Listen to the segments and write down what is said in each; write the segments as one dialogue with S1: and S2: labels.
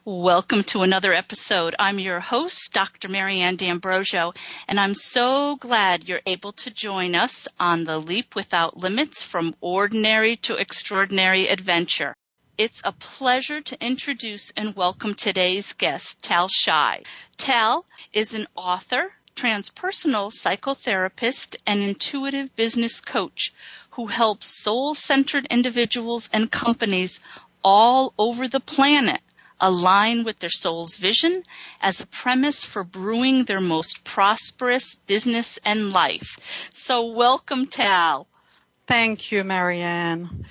S1: Welcome to another episode. I'm your host, Dr. Marianne D'Ambrosio, and I'm so glad you're able to join us on the Leap Without Limits from Ordinary to Extraordinary Adventure. It's a pleasure to introduce and welcome today's guest, Tal Shai. Tal is an author, transpersonal psychotherapist, and intuitive business coach who helps soul-centered individuals and companies all over the planet align with their soul's vision as a premise for brewing their most prosperous business and life. So welcome, Tal.
S2: Thank you, Marianne.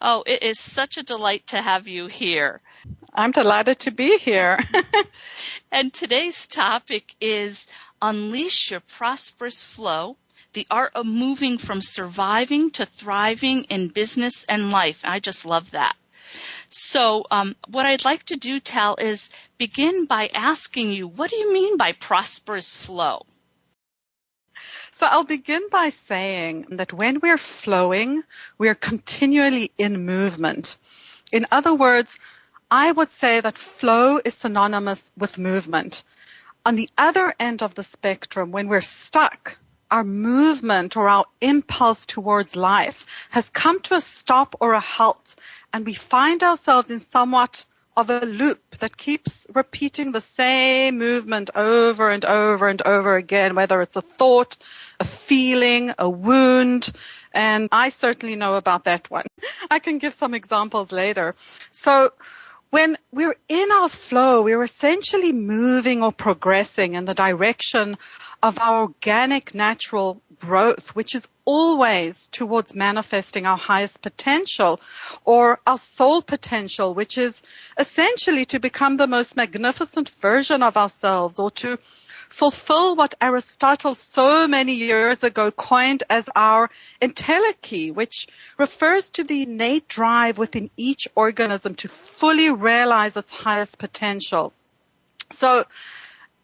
S1: Oh, it is such a delight to have you here.
S2: I'm delighted to be here.
S1: And today's topic is Unleash Your Prosperous Flow, the art of moving from surviving to thriving in business and life. I just love that. So what I'd like to do, Tal, is begin by asking you, what do you mean by prosperous flow?
S2: So I'll begin by saying that when we're flowing, we're continually in movement. In other words, I would say that flow is synonymous with movement. On the other end of the spectrum, when we're stuck, our movement or our impulse towards life has come to a stop or a halt, and we find ourselves in somewhat of a loop that keeps repeating the same movement over and over and over again, whether it's a thought, a feeling, a wound, and I certainly know about that one. I can give some examples later. So when we're in our flow, we're essentially moving or progressing in the direction of our organic natural growth, which is always towards manifesting our highest potential or our soul potential, which is essentially to become the most magnificent version of ourselves or to fulfill what Aristotle so many years ago coined as our entelechy, which refers to the innate drive within each organism to fully realize its highest potential. So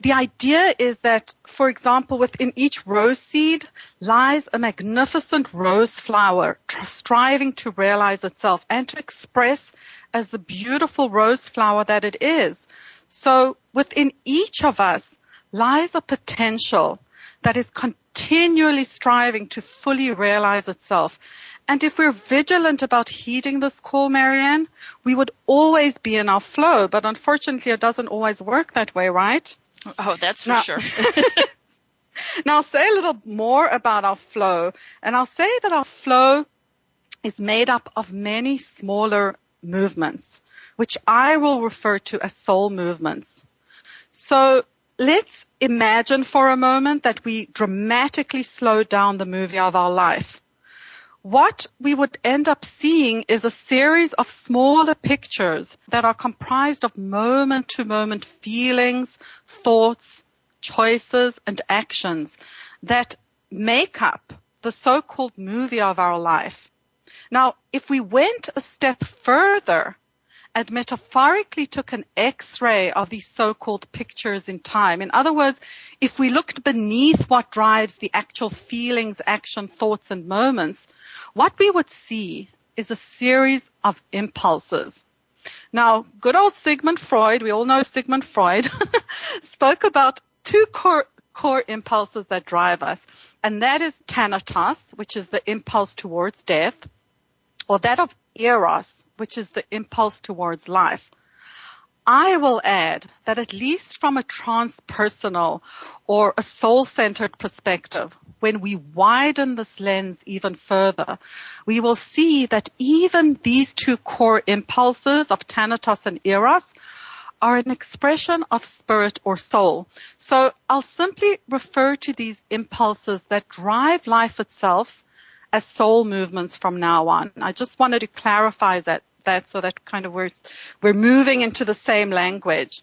S2: the idea is that, for example, within each rose seed lies a magnificent rose flower striving to realize itself and to express as the beautiful rose flower that it is. So within each of us lies a potential that is continually striving to fully realize itself. And if we're vigilant about heeding this call, Marianne, we would always be in our flow. But unfortunately, it doesn't always work that way, right?
S1: Oh, that's for sure.
S2: Now, I'll say a little more about our flow. And I'll say that our flow is made up of many smaller movements, which I will refer to as soul movements. So let's imagine for a moment that we dramatically slow down the movie of our life. What we would end up seeing is a series of smaller pictures that are comprised of moment-to-moment feelings, thoughts, choices, and actions that make up the so-called movie of our life. Now, if we went a step further and metaphorically took an X-ray of these so-called pictures in time, in other words, if we looked beneath what drives the actual feelings, action, thoughts, and moments, what we would see is a series of impulses. Now, good old Sigmund Freud, we all know Sigmund Freud, spoke about two core impulses that drive us, and that is thanatos, which is the impulse towards death, or that of eros, which is the impulse towards life. I will add that at least from a transpersonal or a soul-centered perspective, when we widen this lens even further, we will see that even these two core impulses of thanatos and eros are an expression of spirit or soul. So I'll simply refer to these impulses that drive life itself as soul movements from now on. I just wanted to clarify that so that kind of we're moving into the same language.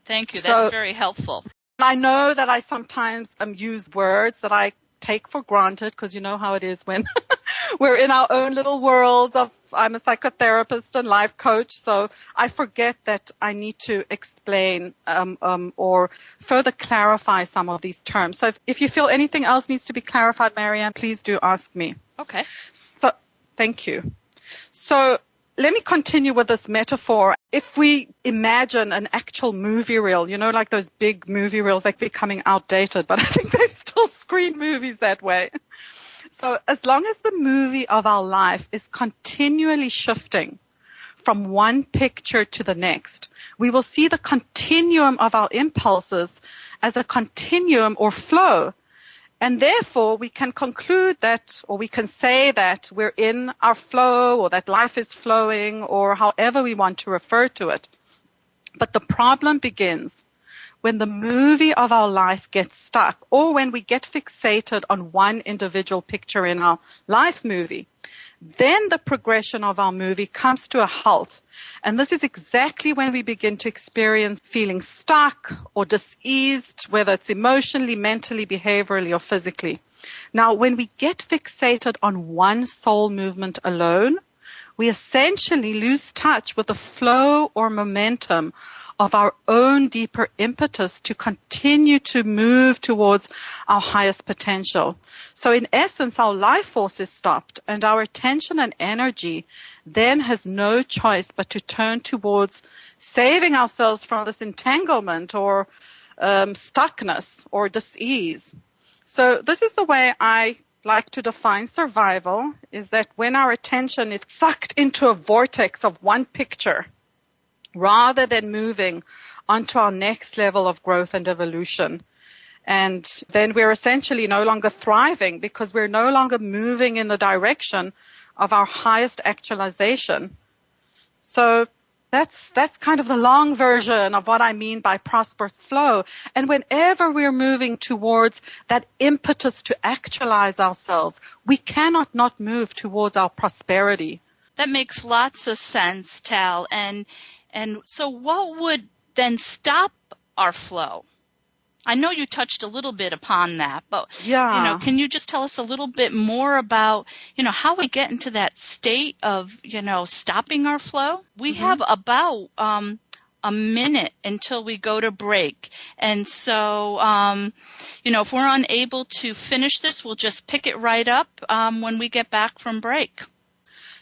S1: Thank you. That's very helpful.
S2: I know that I sometimes use words that I take for granted because you know how it is when we're in our own little worlds of I'm a psychotherapist and life coach, so I forget that I need to explain or further clarify some of these terms. So if you feel anything else needs to be clarified, Marianne, please do ask me.
S1: Okay.
S2: So thank you. So let me continue with this metaphor. If we imagine an actual movie reel, like those big movie reels, they're becoming outdated, but I think they still screen movies that way. So as long as the movie of our life is continually shifting from one picture to the next, we will see the continuum of our impulses as a continuum or flow. And therefore, we can conclude that, or we can say that we're in our flow, or that life is flowing, or however we want to refer to it. But the problem begins when the movie of our life gets stuck, or when we get fixated on one individual picture in our life movie. Then the progression of our movie comes to a halt. And this is exactly when we begin to experience feeling stuck or diseased, whether it's emotionally, mentally, behaviorally, or physically. Now, when we get fixated on one soul movement alone, we essentially lose touch with the flow or momentum of our own deeper impetus to continue to move towards our highest potential. So in essence, our life force is stopped, and our attention and energy then has no choice but to turn towards saving ourselves from this entanglement or stuckness or dis-ease. So this is the way I like to define survival, is that when our attention is sucked into a vortex of one picture, rather than moving onto our next level of growth and evolution. And then we're essentially no longer thriving because we're no longer moving in the direction of our highest actualization. So that's kind of the long version of what I mean by prosperous flow. And whenever we're moving towards that impetus to actualize ourselves, we cannot not move towards our prosperity.
S1: That makes lots of sense, Tal. And so what would then stop our flow? I know you touched a little bit upon that, but can you just tell us a little bit more about, how we get into that state of, stopping our flow? We have about a minute until we go to break. And so, if we're unable to finish this, we'll just pick it right up when we get back from break.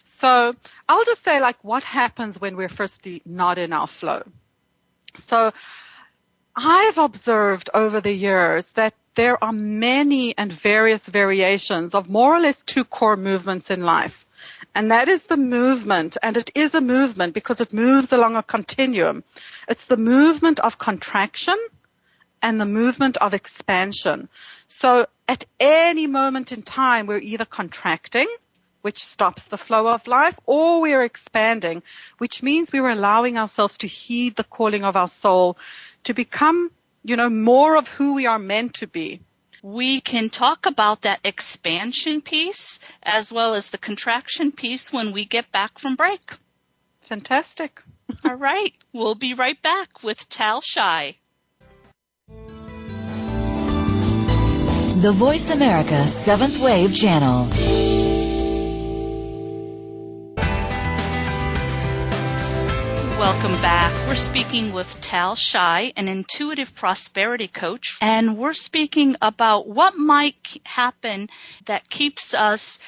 S2: So I'll just say, what happens when we're firstly not in our flow. So I've observed over the years that there are many and various variations of more or less two core movements in life. And that is the movement, and it is a movement because it moves along a continuum. It's the movement of contraction and the movement of expansion. So at any moment in time, we're either contracting, which stops the flow of life, or we're expanding, which means we're allowing ourselves to heed the calling of our soul to become, more of who we are meant to be.
S1: We can talk about that expansion piece as well as the contraction piece when we get back from break.
S2: Fantastic.
S1: All right. We'll be right back with Tal Shai.
S3: The Voice America 7th Wave Channel.
S1: Welcome back. We're speaking with Tal Shai, an intuitive prosperity coach, and we're speaking about what might happen that keeps us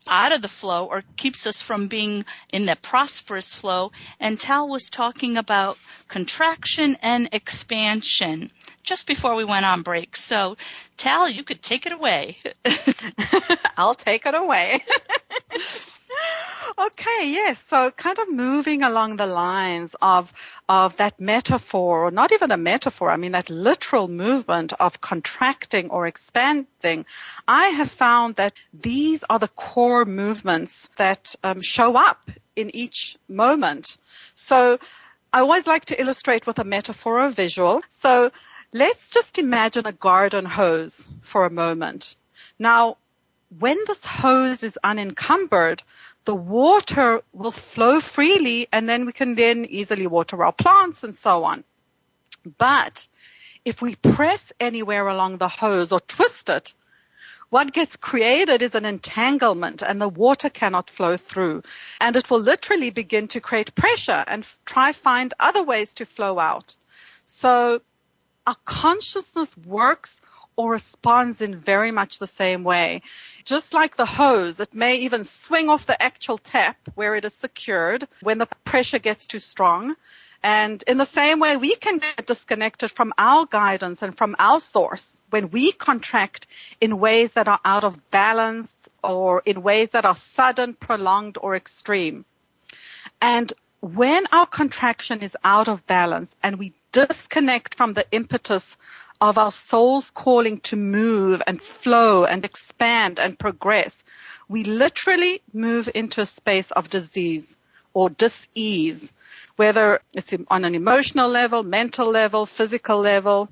S1: out of the flow or keeps us from being in the prosperous flow. And Tal was talking about contraction and expansion just before we went on break. So, Tal, you could take it away.
S2: I'll take it away. Okay, yes. So kind of moving along the lines of that metaphor, or not even a metaphor, I mean that literal movement of contracting or expanding, I have found that these are the core movements that show up in each moment. So I always like to illustrate with a metaphor or a visual. So let's just imagine a garden hose for a moment. Now, when this hose is unencumbered, the water will flow freely, and then we can then easily water our plants and so on. But if we press anywhere along the hose or twist it, what gets created is an entanglement, and the water cannot flow through. And it will literally begin to create pressure and try find other ways to flow out. So our consciousness works or responds in very much the same way. Just like the hose, it may even swing off the actual tap where it is secured when the pressure gets too strong. And in the same way, we can get disconnected from our guidance and from our source when we contract in ways that are out of balance or in ways that are sudden, prolonged, or extreme. And when our contraction is out of balance and we disconnect from the impetus of our soul's calling to move and flow and expand and progress, we literally move into a space of disease or dis-ease, whether it's on an emotional level, mental level, physical level.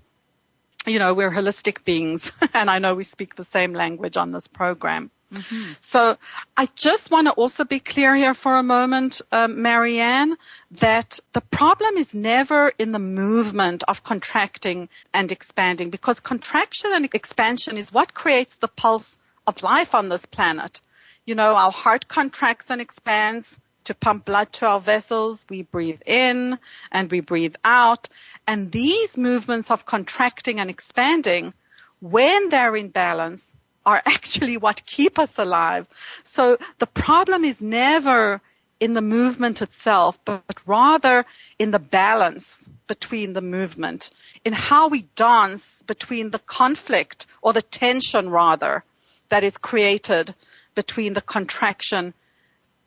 S2: You know, we're holistic beings, and I know we speak the same language on this program. Mm-hmm. So I just want to also be clear here for a moment, Marianne, that the problem is never in the movement of contracting and expanding, because contraction and expansion is what creates the pulse of life on this planet. You know, our heart contracts and expands to pump blood to our vessels. We breathe in and we breathe out. And these movements of contracting and expanding, when they're in balance, are actually what keep us alive. So the problem is never in the movement itself, but rather in the balance between the movement, in how we dance between the conflict, or the tension rather, that is created between the contraction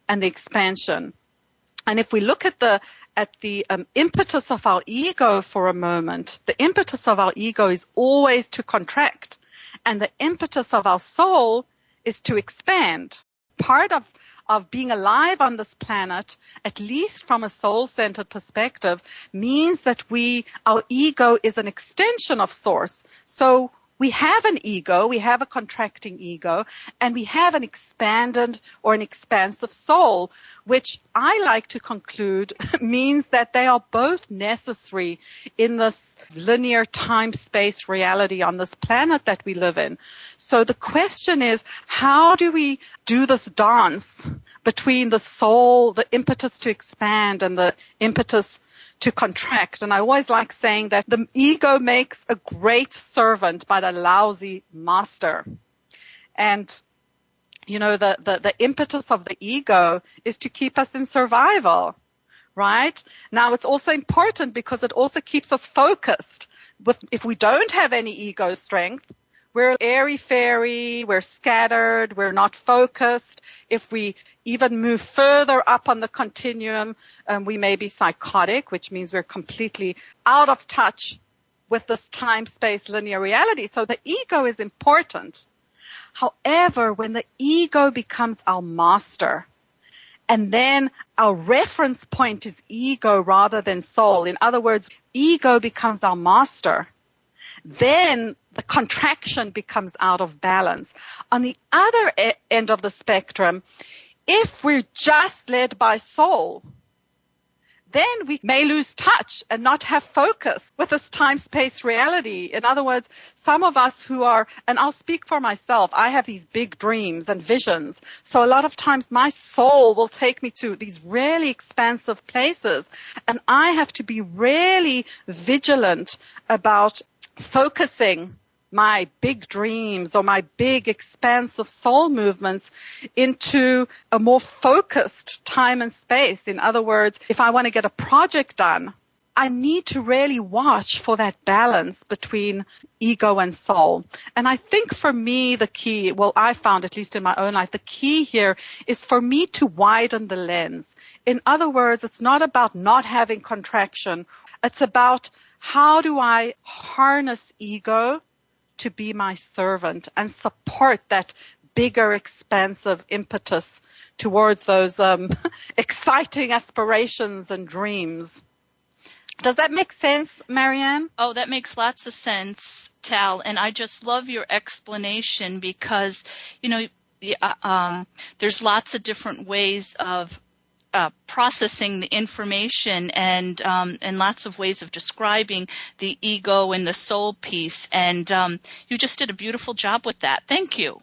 S2: and the expansion. And if we look at the impetus of our ego for a moment, the impetus of our ego is always to contract. And the impetus of our soul is to expand. Part of being alive on this planet, at least from a soul-centered perspective, means that our ego is an extension of source. So we have an ego, we have a contracting ego, and we have an expanded or an expansive soul, which I like to conclude means that they are both necessary in this linear time-space reality on this planet that we live in. So the question is, how do we do this dance between the soul, the impetus to expand, and the impetus to contract? And I always like saying that the ego makes a great servant, but a lousy master. And, you know, the impetus of the ego is to keep us in survival, right? Now, it's also important because it also keeps us focused. If we don't have any ego strength, we're airy-fairy, we're scattered, we're not focused. If we even move further up on the continuum, we may be psychotic, which means we're completely out of touch with this time-space linear reality. So the ego is important. However, when the ego becomes our master, and then our reference point is ego rather than soul, in other words, ego becomes our master, then the contraction becomes out of balance. On the other end of the spectrum, if we're just led by soul, then we may lose touch and not have focus with this time-space reality. In other words, some of us who are, and I'll speak for myself, I have these big dreams and visions. So a lot of times my soul will take me to these really expansive places, and I have to be really vigilant about focusing my big dreams or my big expansive soul movements into a more focused time and space. In other words, if I want to get a project done, I need to really watch for that balance between ego and soul. And I think for me, the key, well, I found, at least in my own life, the key here is for me to widen the lens. In other words, it's not about not having contraction. It's about how do I harness ego to be my servant and support that bigger, expansive impetus towards those exciting aspirations and dreams. Does that make sense, Marianne?
S1: Oh, that makes lots of sense, Tal. And I just love your explanation because, you know, there's lots of different ways of processing the information and lots of ways of describing the ego and the soul piece. And you just did a beautiful job with that. Thank you.